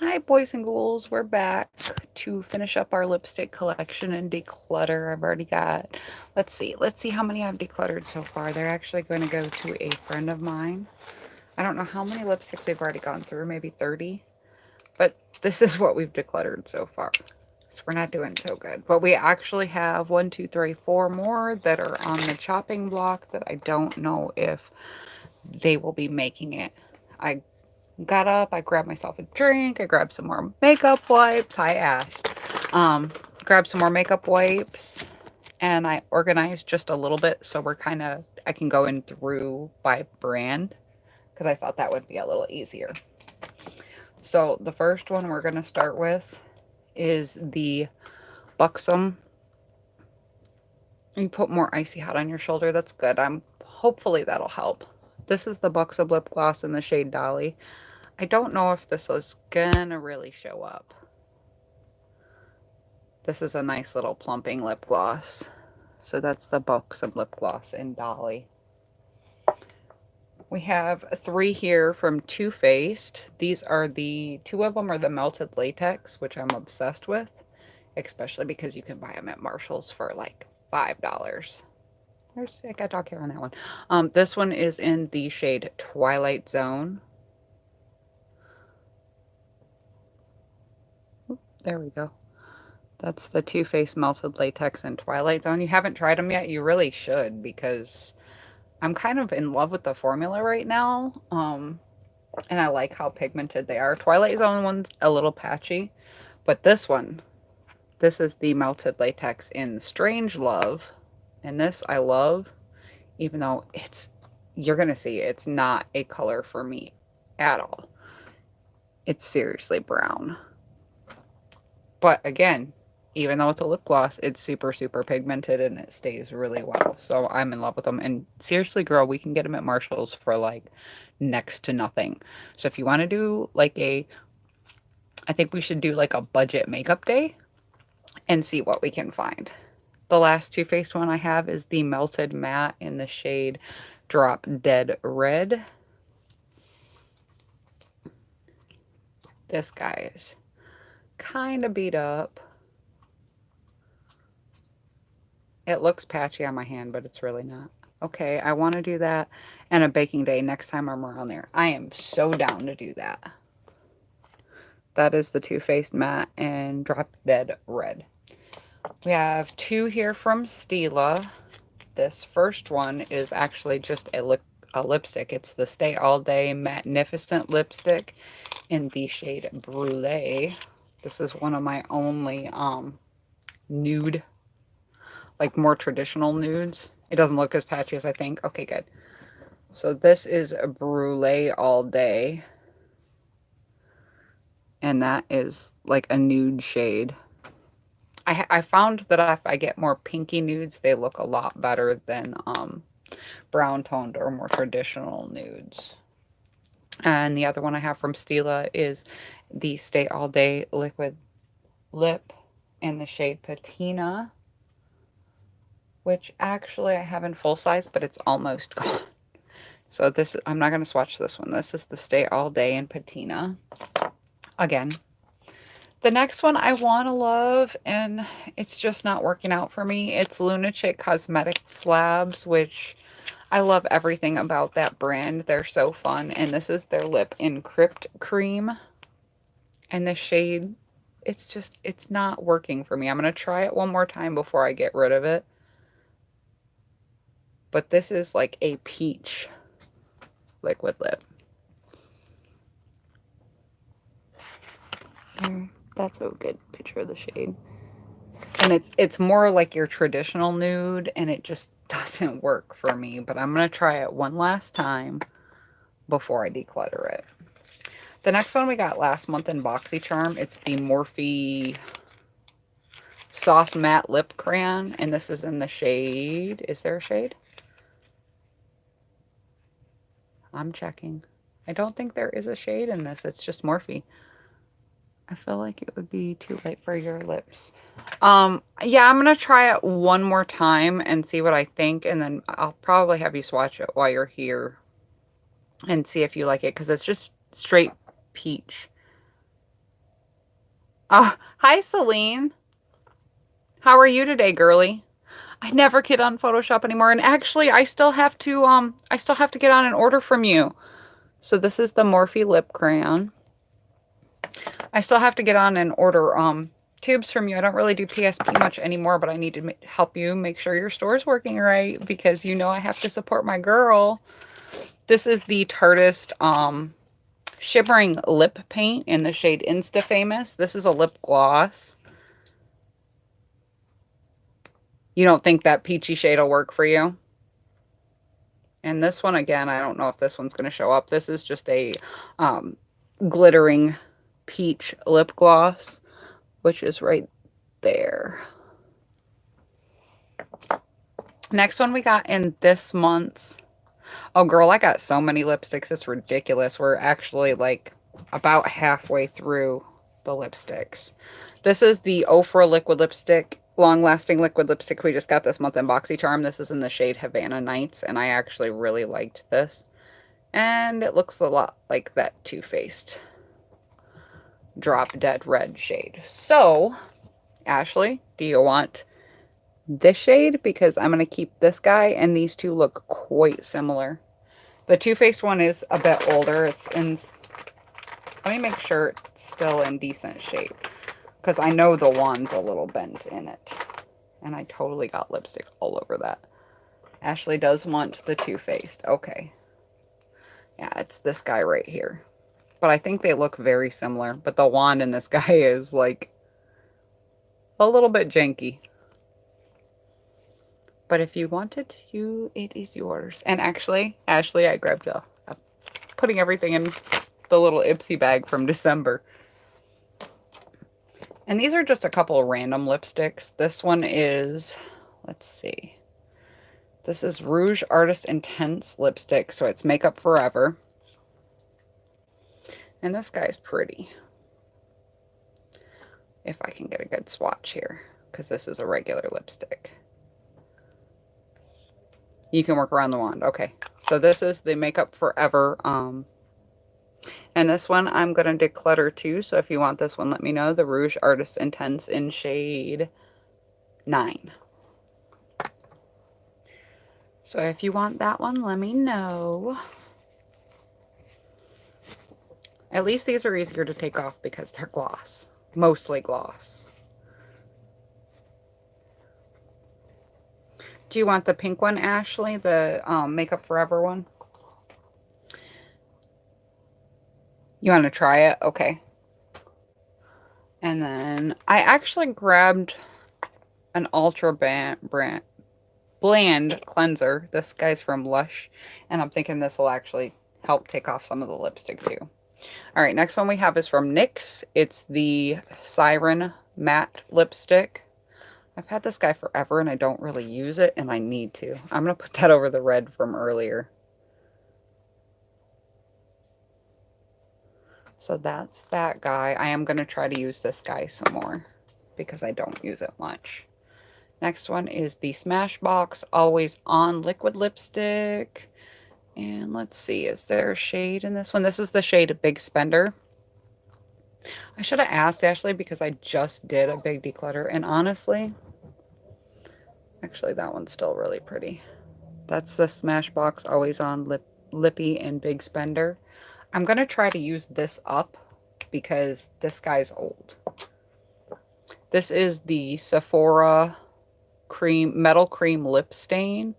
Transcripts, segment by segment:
Hi, boys and ghouls. We're back to finish up our lipstick collection and declutter. I've already got, let's see how many I've decluttered so far. They're actually going to go to a friend of mine. I don't know how many lipsticks we've already gone through, maybe 30, but this is what we've decluttered so far. So we're not doing so good. But we actually have 1, 2, 3, 4 more that are on the chopping block that I don't know if they will be making it. I got up, I grabbed myself a drink, I grabbed some more makeup wipes. Hi, Ash. Grabbed some more makeup wipes, and I organized just a little bit so I can go in through by brand because I thought that would be a little easier. So the first one we're going to start with is the Buxom. You put more Icy Hot on your shoulder. That's good. Hopefully that'll help. This is the Buxom lip gloss in the shade Dolly. I don't know if this is gonna really show up. This is a nice little plumping lip gloss. So that's the Buxom lip gloss in Dolly. We have 3 here from Too Faced. These are two of them are the melted latex, which I'm obsessed with, especially because you can buy them at Marshall's for like $5. I got dog hair on that one. This one is in the shade Twilight Zone. There we go. That's the Too Faced Melted Latex in Twilight Zone. You haven't tried them yet? You really should, because I'm kind of in love with the formula right now. And I like how pigmented they are. Twilight Zone one's a little patchy, but this is the Melted Latex in Strange Love. And this I love, even though you're going to see it's not a color for me at all. It's seriously brown. But again, even though it's a lip gloss, it's super, super pigmented and it stays really well. So I'm in love with them. And seriously, girl, we can get them at Marshall's for like next to nothing. So if you want to do I think we should do like a budget makeup day and see what we can find. The last Too Faced one I have is the Melted Matte in the shade Drop Dead Red. This guy is kind of beat up. It looks patchy on my hand, but it's really not. Okay, I want to do that and a baking day next time I'm around there. I am so down to do that. That is the Too Faced Matte and Drop Dead Red. We have 2 here from Stila. This first one is actually just a lipstick. It's the Stay All Day Magnificent lipstick in the shade Brulee. This is one of my only nude, like more traditional nudes. It doesn't look as patchy as I think. Okay, good. So this is a Brulee All Day. And that is like a nude shade. I found that if I get more pinky nudes, they look a lot better than brown toned or more traditional nudes. And the other one I have from Stila is the Stay All Day Liquid Lip in the shade Patina, which actually I have in full size, but it's almost gone. So I'm not going to swatch this one. This is the Stay All Day in Patina. Again, the next one I want to love, and it's just not working out for me. It's Lunatic Cosmetics Labs, which I love everything about that brand. They're so fun. And this is their Lip Encrypt Cream. And the shade, it's not working for me. I'm going to try it one more time before I get rid of it. But this is like a peach liquid lip. That's a good picture of the shade. And it's more like your traditional nude, and it just doesn't work for me. But I'm going to try it one last time before I declutter it. The next one we got last month in BoxyCharm. It's the Morphe Soft Matte Lip Crayon. And this is in the shade. Is there a shade? I'm checking. I don't think there is a shade in this. It's just Morphe. I feel like it would be too light for your lips. Yeah, I'm going to try it one more time and see what I think. And then I'll probably have you swatch it while you're here and see if you like it. Because it's just straight peach. Hi, Celine. How are you today, girly? I never get on Photoshop anymore, and actually, I still have to get on an order from you. So this is the Morphe lip crayon. I still have to get on and order tubes from you. I don't really do PSP much anymore, but I need to help you make sure your store's working right because you know I have to support my girl. This is the Tartist shimmering lip paint in the shade Insta Famous. This is a lip gloss. You don't think that peachy shade will work for you? And this one, again, I don't know if this one's going to show up. This is just a glittering peach lip gloss, which is right there. Next one we got in this month's. Oh, girl, I got so many lipsticks. It's ridiculous. We're actually like about halfway through the lipsticks. This is the Ofra liquid lipstick, long-lasting liquid lipstick we just got this month in BoxyCharm. This is in the shade Havana Nights, and I actually really liked this. And it looks a lot like that Too Faced Drop Dead Red shade. So, Ashley, do you want this shade? Because I'm going to keep this guy, and these two look quite similar. The Too Faced one is a bit older. It's in... Let me make sure it's still in decent shape. Because I know the wand's a little bent in it. And I totally got lipstick all over that. Ashley does want the Too Faced. Okay. Yeah, it's this guy right here. But I think they look very similar. But the wand in this guy is like a little bit janky. But if you wanted to, it is yours. And actually, Ashley, I grabbed you. I'm putting everything in the little Ipsy bag from December. And these are just a couple of random lipsticks. This one is, let's see. This is Rouge Artist Intense lipstick, so it's Makeup Forever. And this guy's pretty. If I can get a good swatch here, because this is a regular lipstick. You can work around the wand. Okay, so this is the Makeup Forever. And this one I'm going to declutter too, so if you want this one, let me know. The Rouge Artist Intense in shade 9. So if you want that one, let me know. At least these are easier to take off because they're gloss. Mostly gloss. Do you want the pink one, Ashley? The Makeup Forever one? You want to try it? Okay. And then I actually grabbed an Ultra Bland cleanser. This guy's from Lush. And I'm thinking this will actually help take off some of the lipstick too. All right, next one we have is from NYX. It's the Siren Matte Lipstick. I've had this guy forever and I don't really use it, and I need to. I'm going to put that over the red from earlier. So that's that guy. I am going to try to use this guy some more because I don't use it much. Next one is the Smashbox Always On Liquid Lipstick. And let's see, is there a shade in this one? This is the shade Big Spender. I should have asked Ashley because I just did a big declutter, and honestly, actually that one's still really pretty. That's the Smashbox Always On Lippie and Big Spender. I'm going to try to use this up because this guy's old. This is the Sephora Metal Cream Lip Stain.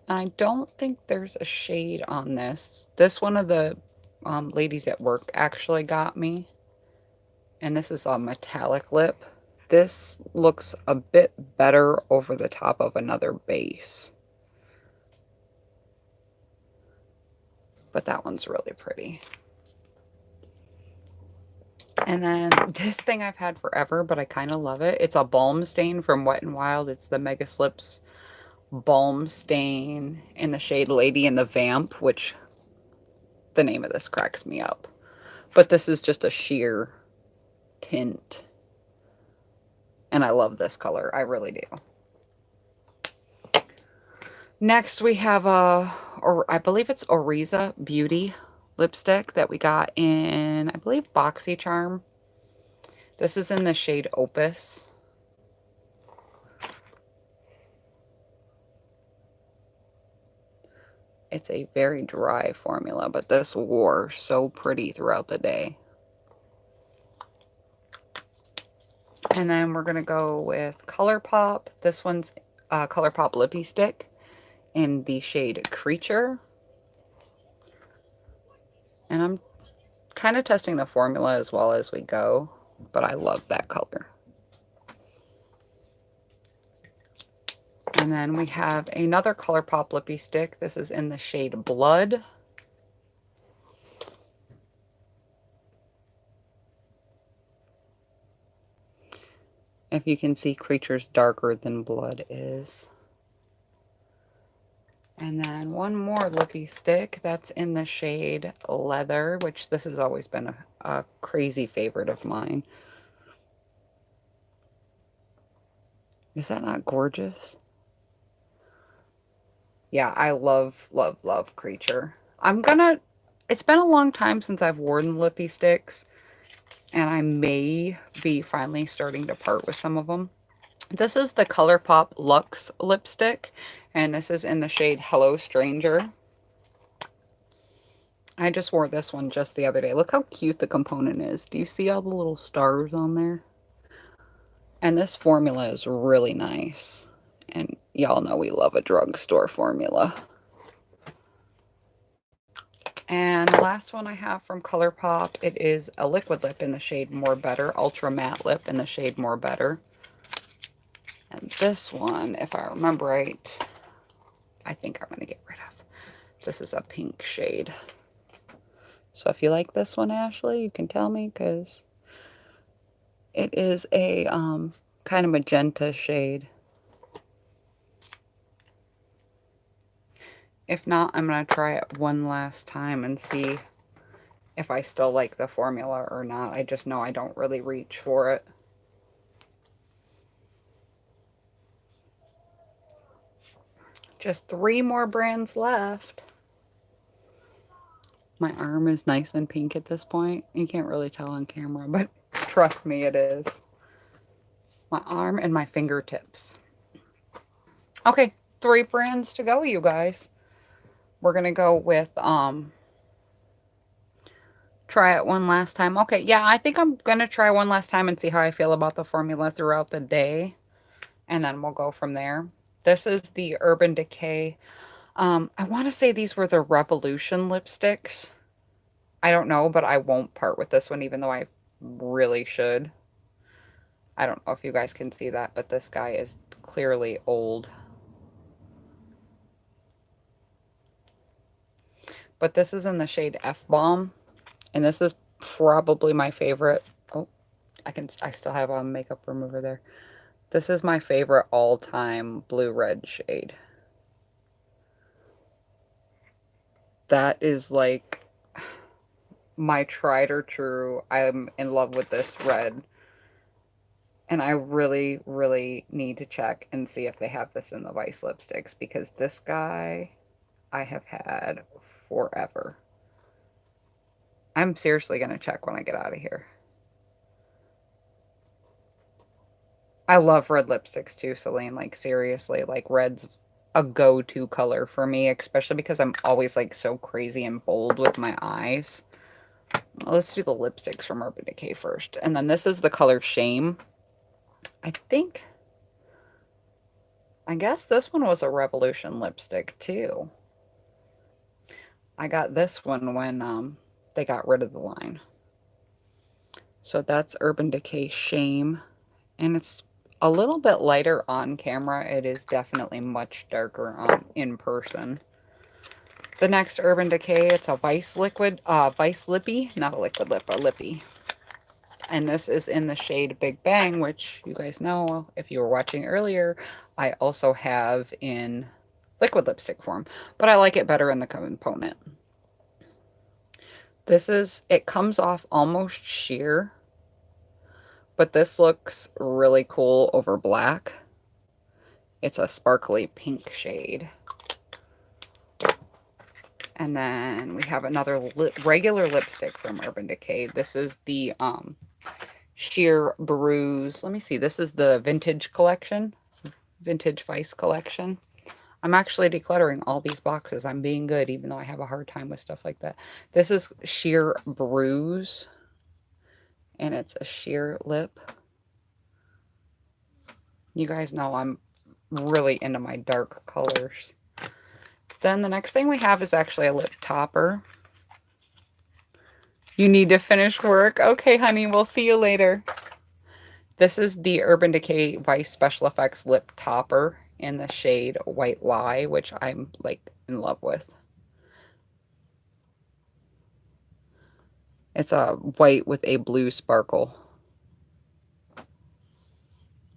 And I don't think there's a shade on this. This one of the ladies at work actually got me. And this is a metallic lip. This looks a bit better over the top of another base. But that one's really pretty. And then this thing I've had forever, but I kind of love it. It's a balm stain from Wet n Wild. It's the Mega Slips balm stain in the shade Lady in the Vamp, which the name of this cracks me up. But this is just a sheer tint. And I love this color. I really do. Next we have I believe it's Oriza Beauty lipstick that we got in, I believe, BoxyCharm. This is in the shade Opus. It's a very dry formula, but this wore so pretty throughout the day. And then we're going to go with ColourPop. This one's ColourPop Lippie Stick in the shade Creature. And I'm kind of testing the formula as well as we go, but I love that color. And then we have another ColourPop Lippie Stick. This is in the shade Blood. If you can see, Creature's darker than Blood is. And then one more Lippie stick that's in the shade Leather, which this has always been a crazy favorite of mine. Is that not gorgeous? Yeah, I love, love, love Creature. It's been a long time since I've worn Lippie sticks, and I may be finally starting to part with some of them. This is the ColourPop Luxe lipstick, and this is in the shade Hello Stranger. I just wore this one just the other day. Look how cute the component is. Do you see all the little stars on there? And this formula is really nice. And y'all know we love a drugstore formula. And the last one I have from ColourPop, it is a liquid lip in the shade More Better, Ultra Matte Lip in the shade More Better. And this one, if I remember right, I think I'm going to get rid of. This is a pink shade. So if you like this one, Ashley, you can tell me, because it is a kind of magenta shade. If not, I'm going to try it one last time and see if I still like the formula or not. I just know I don't really reach for it. Just 3 more brands left. My arm is nice and pink at this point. You can't really tell on camera, but trust me, it is. My arm and my fingertips. Okay, 3 brands to go, you guys. We're going to go with, try it one last time. Okay, yeah, I think I'm going to try one last time and see how I feel about the formula throughout the day. And then we'll go from there. This is the Urban Decay. I want to say these were the Revolution lipsticks. I don't know, but I won't part with this one, even though I really should. I don't know if you guys can see that, but this guy is clearly old. But this is in the shade F-Bomb, and this is probably my favorite. Oh, I still have a makeup remover there. This is my favorite all-time blue-red shade. That is like my tried or true. I'm in love with this red. And I really, really need to check and see if they have this in the Vice lipsticks, because this guy I have had forever. I'm seriously going to check when I get out of here. I love red lipsticks too, Celine. Like, seriously, like, red's a go-to color for me, especially because I'm always, like, so crazy and bold with my eyes. Let's do the lipsticks from Urban Decay first. And then this is the color Shame. I guess this one was a Revolution lipstick too. I got this one when they got rid of the line. So that's Urban Decay Shame. And it's a little bit lighter on camera. It is definitely much darker in person. The next Urban Decay, it's a Vice Lippie, not a liquid lip, a Lippie. And this is in the shade Big Bang, which you guys know, if you were watching earlier, I also have in liquid lipstick form, but I like it better in the component. It comes off almost sheer, but this looks really cool over black. It's a sparkly pink shade. And then we have another regular lipstick from Urban Decay. This is the sheer bruise. Let me see. This is the vintage collection, vintage Vice collection. I'm actually decluttering all these boxes. I'm being good, even though I have a hard time with stuff like that. This is sheer bruise, and it's a sheer lip. You guys know I'm really into my dark colors. Then the next thing we have is actually a lip topper. You need to finish work. Okay, honey, we'll see you later. This is the Urban Decay Vice Special Effects lip topper in the shade White Lie, which I'm like in love with. It's a white with a blue sparkle.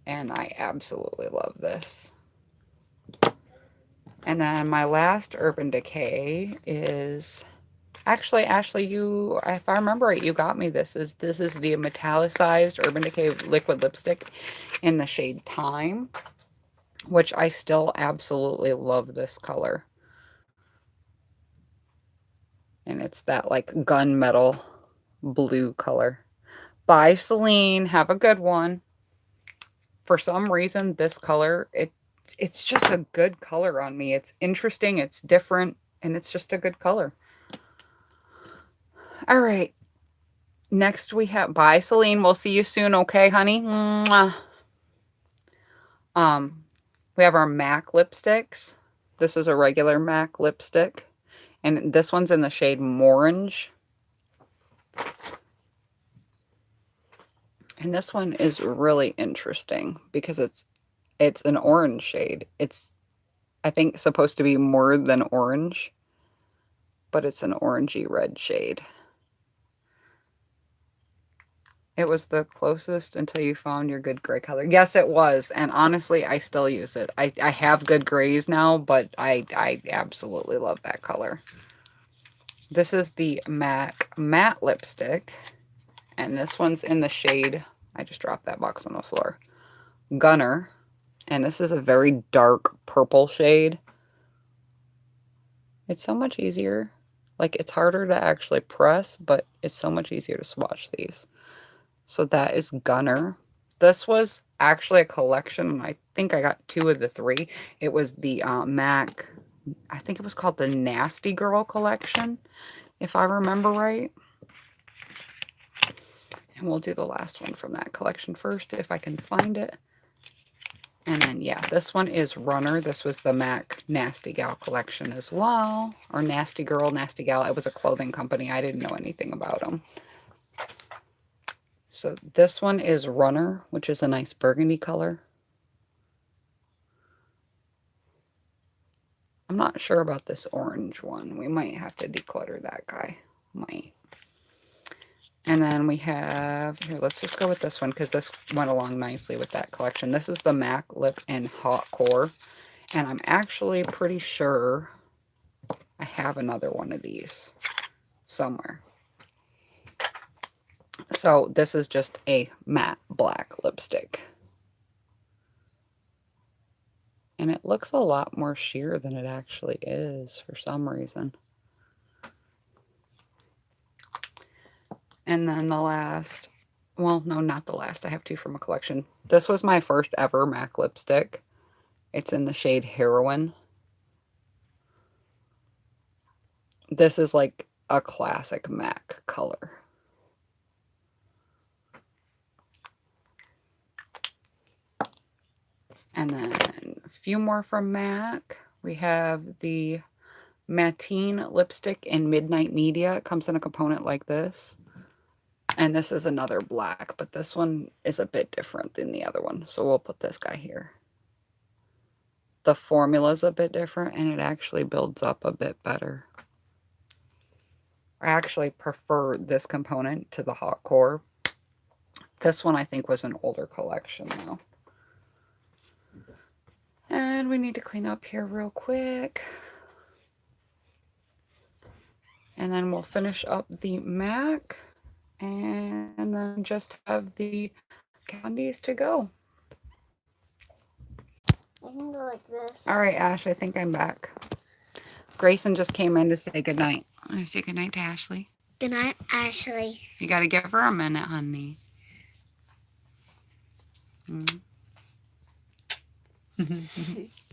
And I absolutely love this. And then my last Urban Decay is actually, Ashley, you, if I remember right, you got me this. This is the metallicized Urban Decay liquid lipstick in the shade Time, which I still absolutely love this color. And it's that like gunmetal blue color. Bye, Celine. Have a good one. For some reason, this color, it's just a good color on me. It's interesting, it's different, and it's just a good color. All right. Next we have, bye, Celine. We'll see you soon, okay, honey? Mwah. We have our MAC lipsticks. This is a regular MAC lipstick, and this one's in the shade Morange. And this one is really interesting because it's an orange shade. It's, I think, supposed to be more than orange, but it's an orangey red shade. It was the closest until you found your good gray color. Yes, it was. And honestly, I still use it. I have good grays now, but I absolutely love that color. This is the MAC matte lipstick. And this one's in the shade, I just dropped that box on the floor, Gunner. And this is a very dark purple shade. It's so much easier. Like, it's harder to actually press, but it's so much easier to swatch these. So that is Gunner. This was actually a collection, and I think I got 2 of the 3. It was the MAC, I think it was called the Nasty Girl collection, if I remember right. And we'll do the last one from that collection first, if I can find it. And then, yeah, this one is Runner. This was the MAC Nasty Gal collection as well. Or Nasty Girl, Nasty Gal. It was a clothing company. I didn't know anything about them. So this one is Runner, which is a nice burgundy color. I'm not sure about this orange one. We might have to declutter that guy. Might. And then we have, here, let's just go with this one because this went along nicely with that collection. This is the MAC Lip in Hot Core. And I'm actually pretty sure I have another one of these somewhere. So this is just a matte black lipstick. And it looks a lot more sheer than it actually is for some reason. And then the last, well, no, not the last. I have 2 from a collection. This was my first ever MAC lipstick. It's in the shade Heroin. This is like a classic MAC color. And then a few more from MAC. We have the Mateen lipstick in Midnight Media. It comes in a component like this. And this is another black, but this one is a bit different than the other one. So we'll put this guy here. The formula is a bit different, and it actually builds up a bit better. I actually prefer this component to the Hot Core. This one I think was an older collection though. And we need to clean up here real quick. And then we'll finish up the MAC. And then just have the candies to go. I can go like this. All right, Ash, I think I'm back. Grayson just came in to say goodnight. Want to say goodnight to Ashley? Good night, Ashley. You got to give her a minute, honey. Mm.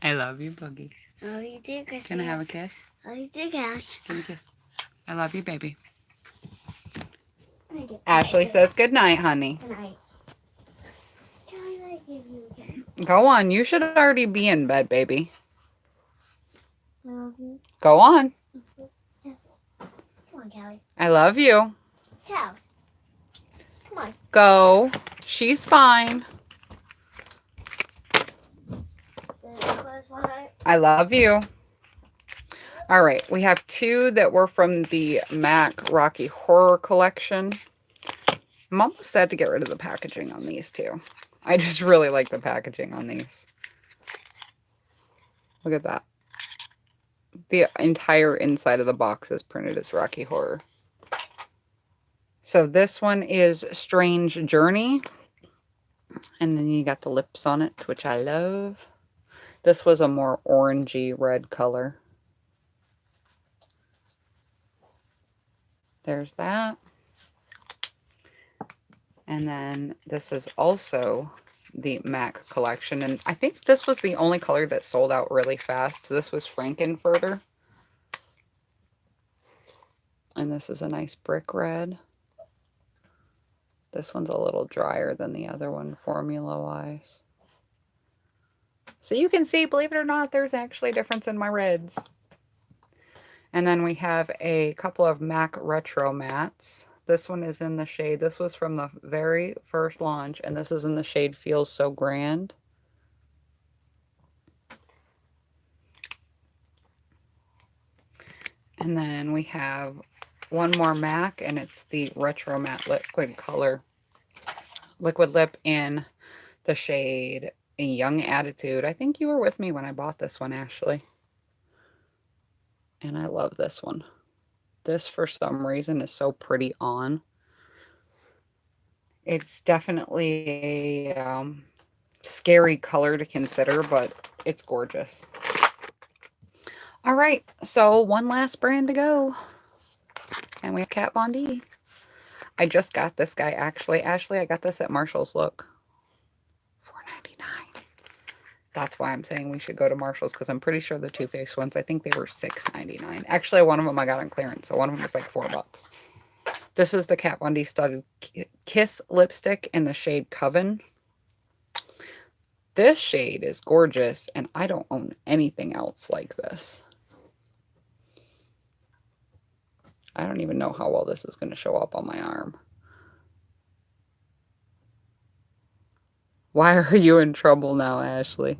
I love you, Boogie. Love you too, Christina. Can I have a kiss? Love you too, Callie. Give me a kiss. I love you, baby. Ashley says good night, honey. Good night. Callie, I give you again. Go on. You should already be in bed, baby. I love you. Go on. Come on, Callie. I love you. Callie. Come on. Go. She's fine. I love you. All right. We have two that were from the MAC Rocky Horror Collection. I'm almost sad to get rid of the packaging on these two. I just really like the packaging on these. Look at that. The entire inside of the box is printed as Rocky Horror. So this one is Strange Journey. And then you got the lips on it, which I love. This was a more orangey red color. There's that. And then this is also the MAC collection. And I think this was the only color that sold out really fast. This was Frankenfurter. And this is a nice brick red. This one's a little drier than the other one formula-wise. So you can see, believe it or not, there's actually a difference in my reds. And then we have a couple of MAC Retro Mattes. This one is in the shade, this was from the very first launch, and this is in the shade Feels So Grand. And then we have one more MAC, and it's the Retro Matte Liquid Color. Liquid Lip in the shade Young Attitude. I think you were with me when I bought this one, Ashley. And I love this one. This, for some reason, is so pretty on. It's definitely a scary color to consider, but it's gorgeous. All right, so one last brand to go. And we have Kat Von D. I just got this guy, actually. Ashley, I got this at Marshall's. Look. $4.99. That's why I'm saying we should go to Marshall's, because I'm pretty sure the Too Faced ones, I think they were $6.99. Actually, one of them I got on clearance, so one of them was like $4. This is the Kat Von D Studded Kiss lipstick in the shade Coven. This shade is gorgeous, and I don't own anything else like this. I don't even know how well this is going to show up on my arm. Why are you in trouble now, Ashley?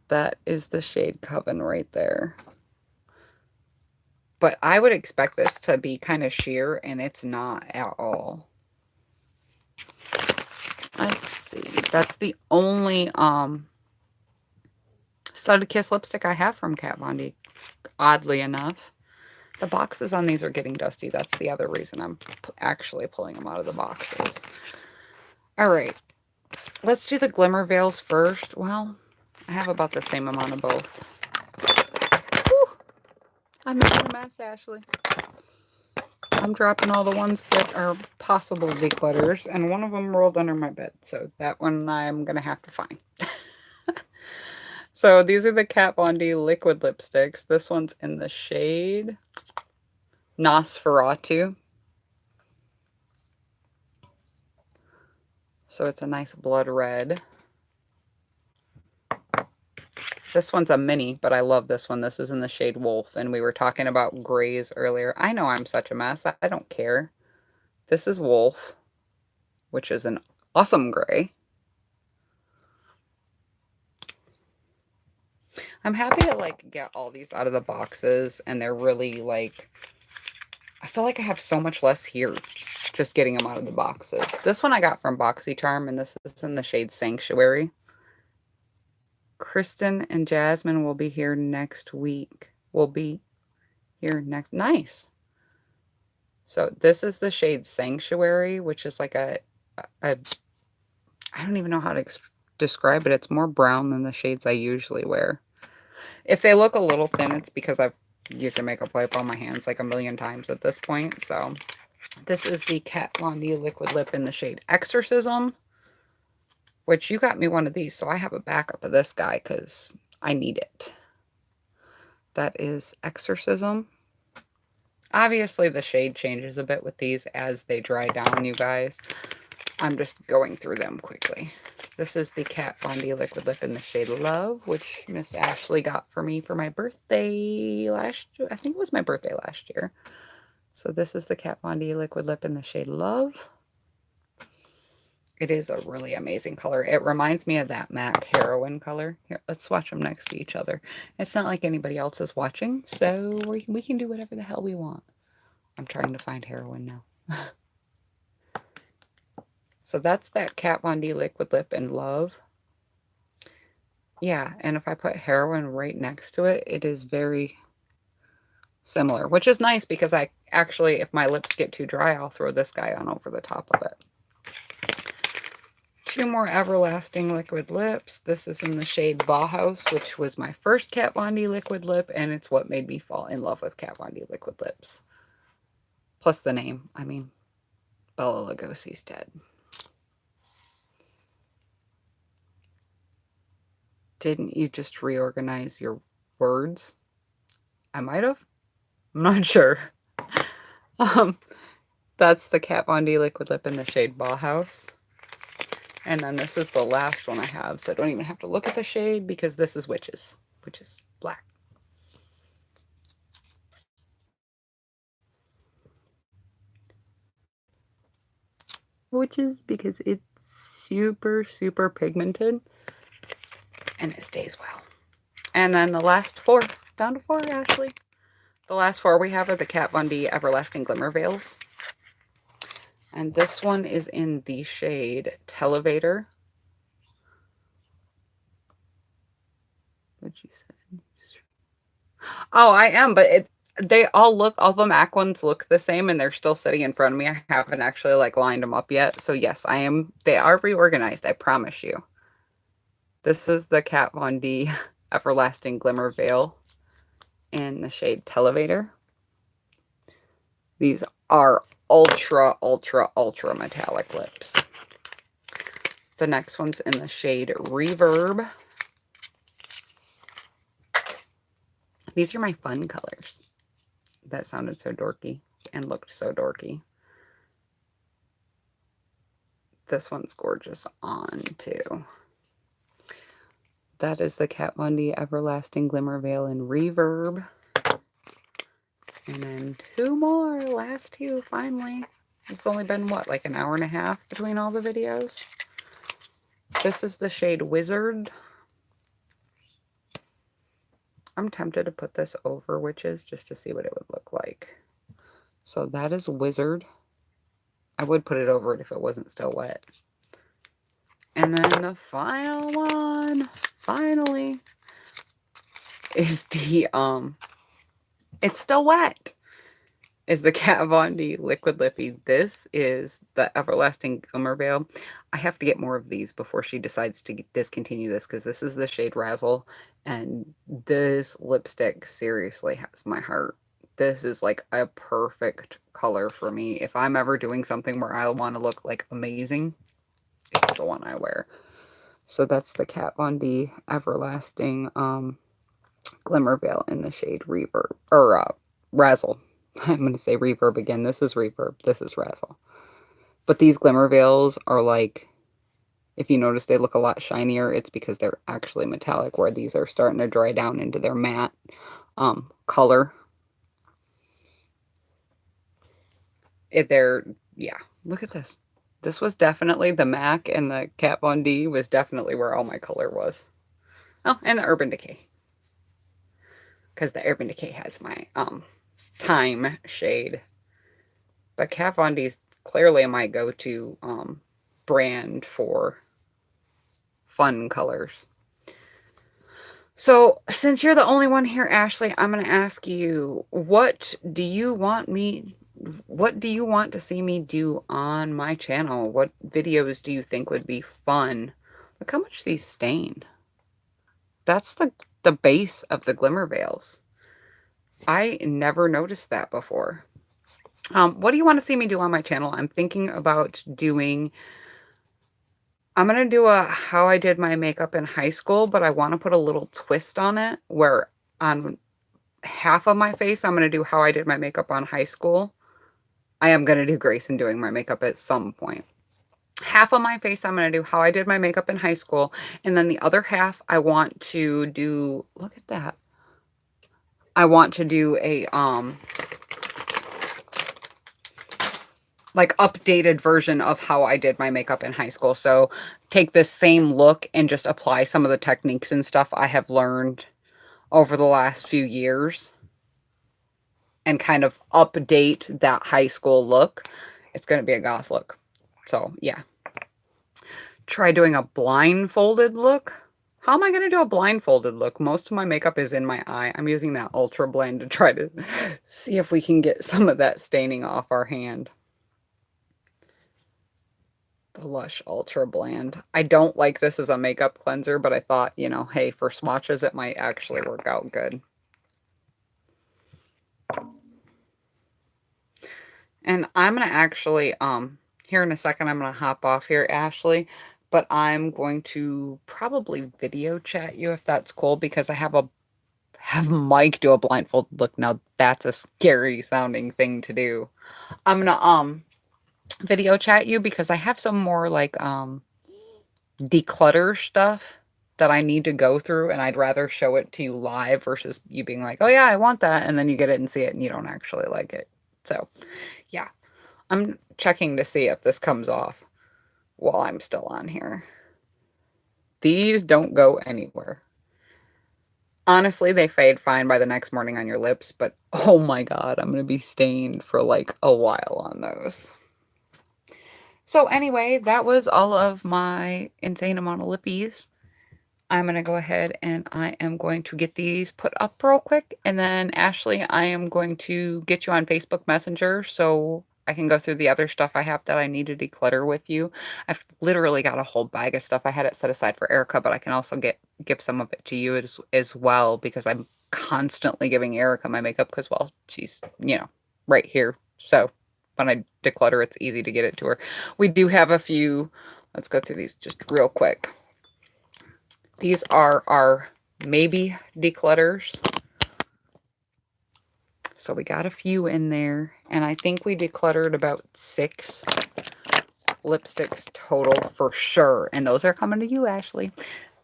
That is the shade Coven right there. But I would expect this to be kind of sheer, and it's not at all. Let's see. That's the only Studded Kiss lipstick I have from Kat Von D, oddly enough. The boxes on these are getting dusty. That's the other reason I'm actually pulling them out of the boxes. All right. Let's do the Glimmer Veils first. Well, I have about the same amount of both. Whew. I'm making a mess, Ashley. I'm dropping all the ones that are possible declutters, and one of them rolled under my bed. So that one I'm going to have to find. So these are the Kat Von D liquid lipsticks. This one's in the shade Nosferatu. So it's a nice blood red. This one's a mini, but I love this one. This is in the shade Wolf, and we were talking about grays earlier. I know I'm such a mess. I don't care. This is Wolf, which is an awesome gray. I'm happy to like get all these out of the boxes, and they're really like, I feel like I have so much less here just getting them out of the boxes. This one I got from BoxyCharm, and this is in the shade Sanctuary. Kristen and Jasmine will be here next week. Nice. So this is the shade Sanctuary, which is like I don't even know how to describe it. It's more brown than the shades I usually wear. If they look a little thin, it's because I've used a makeup wipe on my hands like a million times at this point. So this is the Kat Von D liquid lip in the shade Exorcism. which you got me one of these, so I have a backup of this guy because I need it. That is Exorcism. Obviously, the shade changes a bit with these as they dry down, you guys. I'm just going through them quickly. This is the Kat Von D Liquid Lip in the shade Love, which Miss Ashley got for me for my birthday last year. I think it was my birthday last year. So this is the Kat Von D Liquid Lip in the shade Love. It is a really amazing color. It reminds me of that MAC Heroin color. Here, let's swatch them next to each other. It's not like anybody else is watching, so we can do whatever the hell we want. I'm trying to find Heroin now. So that's that Kat Von D Liquid Lip in Love. Yeah, and if I put Heroin right next to it, it is very similar, which is nice because I actually, if my lips get too dry, I'll throw this guy on over the top of it. 2 more Everlasting Liquid Lips. This is in the shade Bauhaus, which was my first Kat Von D liquid lip, and it's what made me fall in love with Kat Von D liquid lips. Plus the name. I mean, Bela Lugosi's dead. Didn't you just reorganize your words? I might have. I'm not sure. That's the Kat Von D liquid lip in the shade Bauhaus. And then this is the last one I have, so I don't even have to look at the shade because this is Witches, which is black. Witches because it's super, super pigmented and it stays well. And then the last 4, down to 4, Ashley. The last 4 we have are the Kat Von D Everlasting Glimmer Veils. And this one is in the shade Televator. What'd you say? Oh, I am, but they all look, all the MAC ones look the same and they're still sitting in front of me. I haven't actually like lined them up yet. So yes, I am, they are reorganized, I promise you. This is the Kat Von D Everlasting Glimmer Veil in the shade Televator. These are ultra, ultra, ultra metallic lips. The next one's in the shade Reverb. These are my fun colors. That sounded so dorky and looked so dorky. This one's gorgeous on too. That is the Kat Von D Everlasting Glimmer Veil in Reverb. And then 2 more, last 2 finally. It's only been what, like an hour and a half between all the videos? This is the shade Wizard. I'm tempted to put this over Witches just to see what it would look like. So that is Wizard. I would put it over it if it wasn't still wet. And then the final one, finally, is the, it's still wet, is the Kat Von D Liquid Lippie. This is the Everlasting Glimmer Veil. I have to get more of these before she decides to discontinue this because this is the shade Razzle, and this lipstick seriously has my heart. This is like a perfect color for me. If I'm ever doing something where I want to look like amazing, it's the one I wear. So that's the Kat Von D Everlasting Glimmer Veil in the shade Reverb, or Razzle. I'm going to say Reverb again. This is Reverb. This is Razzle. But these Glimmer Veils are like, if you notice they look a lot shinier, it's because they're actually metallic, where these are starting to dry down into their matte color. Yeah, look at this. This was definitely the MAC, and the Kat Von D was definitely where all my color was. Oh, and the Urban Decay. Because the Urban Decay has my Time shade. But Kat Von D is clearly my go-to brand for fun colors. So since you're the only one here, Ashley, I'm going to ask you, what do you want to see me do on my channel? What videos do you think would be fun? Look how much these stain. That's the base of the Glimmer Veils. I never noticed that before. What do you want to see me do on my channel? I'm thinking about doing I'm gonna do a how I did my makeup in high school, but I want to put a little twist on it where on half of my face, I'm gonna do how I did my makeup on high school. I am gonna do Grayson doing my makeup at some point. Half of my face, I'm gonna do how I did my makeup in high school, and then the other half, I want to do. Look at that. I want to do a like updated version of how I did my makeup in high school. So take this same look and just apply some of the techniques and stuff I have learned over the last few years and kind of update that high school look. It's going to be a goth look. So, yeah. Try doing a blindfolded look. How am I going to do a blindfolded look? Most of my makeup is in my eye. I'm using that Ultra Blend to try to see if we can get some of that staining off our hand. The Lush Ultra Blend. I don't like this as a makeup cleanser, but I thought, you know, hey, for swatches, it might actually work out good. And I'm going to actually, here in a second, I'm going to hop off here, Ashley, but I'm going to probably video chat you if that's cool, because I have Mike do a blindfold look. Now that's a scary sounding thing to do. I'm going to, video chat you because I have some more like, declutter stuff that I need to go through, and I'd rather show it to you live versus you being like, oh yeah, I want that, and then you get it and see it and you don't actually like it. So yeah, I'm checking to see if this comes off while I'm still on here. These don't go anywhere. Honestly, they fade fine by the next morning on your lips, but oh my god, I'm gonna be stained for like a while on those. So anyway, that was all of my insane amount of lippies. I'm going to go ahead and I am going to get these put up real quick. And then, Ashley, I am going to get you on Facebook Messenger so I can go through the other stuff I have that I need to declutter with you. I've literally got a whole bag of stuff. I had it set aside for Erica, but I can also give some of it to you as well because I'm constantly giving Erica my makeup because, well, she's, you know, right here. So when I declutter, it's easy to get it to her. We do have a few. Let's go through these just real quick. These are our maybe declutters. So we got a few in there, and I think we decluttered about 6 lipsticks total for sure. And those are coming to you, Ashley.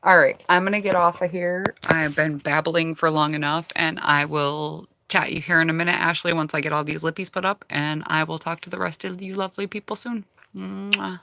All right, I'm going to get off of here. I've been babbling for long enough, and I will chat you here in a minute, Ashley, once I get all these lippies put up, and I will talk to the rest of you lovely people soon. Mwah.